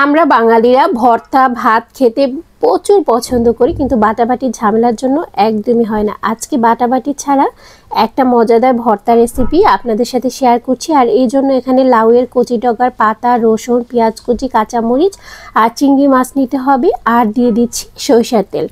আমরা বাঙালিরা ভর্তা ভাত খেতে প্রচুর পছন্দ করি, কিন্তু বাটাবাটির ঝামেলার জন্য একদমই হয় না। আজকে বাটাবাটি ছাড়া একটা মজাদার ভর্তা রেসিপি আপনাদের সাথে শেয়ার করছি। আর এই জন্য এখানে লাউয়ের কচি ডগার পাতা, রসুন, পেঁয়াজ কুচি, কাঁচামরিচ আর চিংড়ি মাছ নিতে হবে, আর দিয়ে দিচ্ছি সরিষার তেল।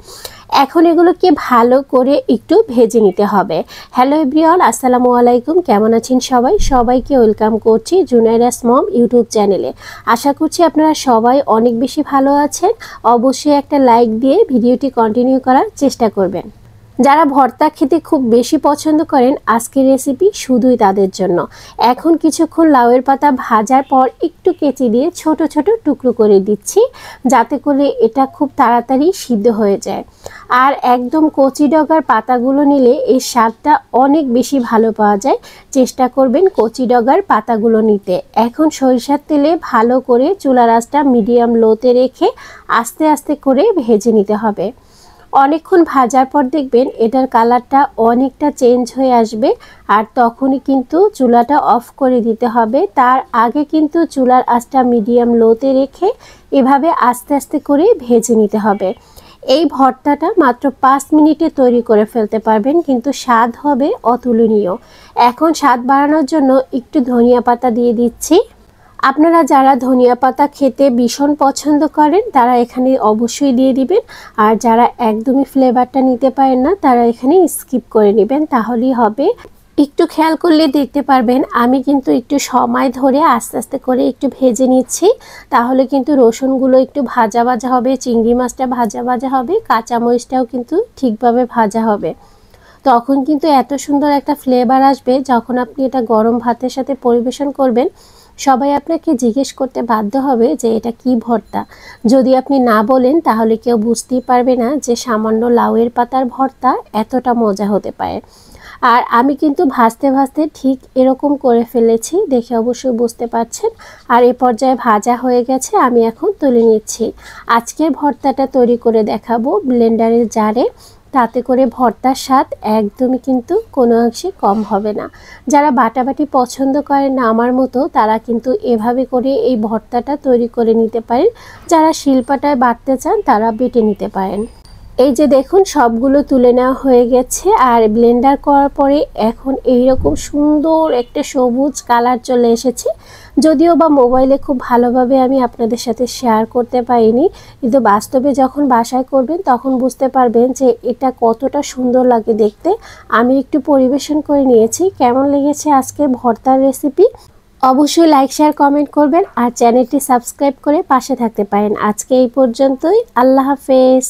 এখন এগুলোকে ভালো করে একটু ভেজে নিতে হবে। হ্যালো এভরিওয়ান, আসসালামু আলাইকুম। কেমন আছেন সবাই? সবাইকে ওয়েলকাম করছি জুনাইরাস মম ইউটিউব চ্যানেলে। আশা করছি আপনারা সবাই অনেক বেশি ভালো আছেন। অবশ্যই একটা লাইক দিয়ে ভিডিওটি কন্টিনিউ করার চেষ্টা করবেন। যারা ভর্তা খেতে খুব বেশি পছন্দ করেন, আজকের রেসিপি শুধুই তাদের জন্য। এখন কিছুক্ষণ লাউয়ের পাতা ভাজার পর একটু কেচি দিয়ে ছোট ছোট টুকরো করে দিচ্ছি, যাতে করে এটা খুব তাড়াতাড়ি সিদ্ধ হয়ে যায়। আর একদম কচি ডগার পাতাগুলো নিলে এর স্বাদটা অনেক বেশি ভালো পাওয়া যায়। চেষ্টা করবেন কচি ডগার পাতাগুলো নিতে। এখন সরিষার তেলে ভালো করে চুলার আঁচটা মিডিয়াম লোতে রেখে আস্তে আস্তে করে ভেজে নিতে হবে। অনেকক্ষণ ভাজার পর দেখবেন এটার কালারটা অনেকটা চেঞ্জ হয়ে আসবে, আর তখনই কিন্তু চুলাটা অফ করে দিতে হবে। তার আগে কিন্তু চুলার আঁচটা মিডিয়াম লোতে রেখে এভাবে আস্তে আস্তে করে ভেজে নিতে হবে। এই ভর্তাটা মাত্র 5 মিনিটে তৈরি করে ফেলতে পারবেন, কিন্তু স্বাদ হবে অতুলনীয়। এখন স্বাদ বাড়ানোর জন্য একটু ধনিয়া পাতা দিয়ে দিচ্ছি। আপনারা যারা ধনিয়া পাতা খেতে ভীষণ পছন্দ করেন তারা এখানে অবশ্যই দিয়ে দিবেন, আর যারা একদমই ফ্লেভারটা নিতে পারেন না তারা এখানে স্কিপ করে নেবেন, তাহলেই হবে। একটু খেয়াল করলে দেখতে পারবেন আমি কিন্তু একটু সময় ধরে আস্তে আস্তে করে একটু ভেজে নিচ্ছি, তাহলে কিন্তু রসুনগুলো একটু ভাজা ভাজা হবে, চিংড়ি মাছটা ভাজা ভাজা হবে, কাঁচামরিচটাও কিন্তু ঠিকভাবে ভাজা হবে। তখন কিন্তু এত সুন্দর একটা ফ্লেভার আসবে। যখন আপনি এটা গরম ভাতের সাথে পরিবেশন করবেন, সবাই আপনাকে জিজ্ঞেস করতে বাধ্য হবে যে এটা কি ভর্তা। যদি আপনি না বলেন তাহলে কেউ বুঝতেই পারবে না যে সামান্য লাউয়ের পাতার ভর্তা এতটা মজা হতে পারে। আর আমি কিন্তু ভাজতে ভাজতে ঠিক এরকম করে ফেলেছি, দেখে অবশ্যই বুঝতে পারছেন। আর এ পর্যায়ে ভাজা হয়ে গেছে, আমি এখন তুলে নিচ্ছি। আজকের ভর্তাটা তৈরি করে দেখাবো ব্লেন্ডারের জারে, তাতে করে ভর্তার স্বাদ একদমই কিন্তু কোনো অংশে কম হবে না। যারা বাটাবাটি পছন্দ করেন না আমার মতো, তারা কিন্তু এভাবে করে এই ভর্তাটা তৈরি করে নিতে পারেন। যারা শিলপাটায় বাটতে চান তারা বেটে নিতে পারেন। এই যে দেখুন সবগুলো তুলে নেওয়া হয়ে গেছে, আর ব্লেন্ডার করার পরে এখন এইরকম সুন্দর একটা সবুজ কালার চলে এসেছে। যদিও বা মোবাইলে খুব ভালোভাবে আমি আপনাদের সাথে শেয়ার করতে পারিনি, কিন্তু বাস্তবে যখন বাসায় করবেন তখন বুঝতে পারবেন যে এটা কতটা সুন্দর লাগে দেখতে। আমি একটু পরিবেশন করে নিয়েছি। কেমন লেগেছে আজকে ভর্তার রেসিপি অবশ্যই লাইক শেয়ার কমেন্ট করবেন, আর চ্যানেলটি সাবস্ক্রাইব করে পাশে থাকতে পারেন। আজকে এই পর্যন্তই। আল্লাহ হাফেজ।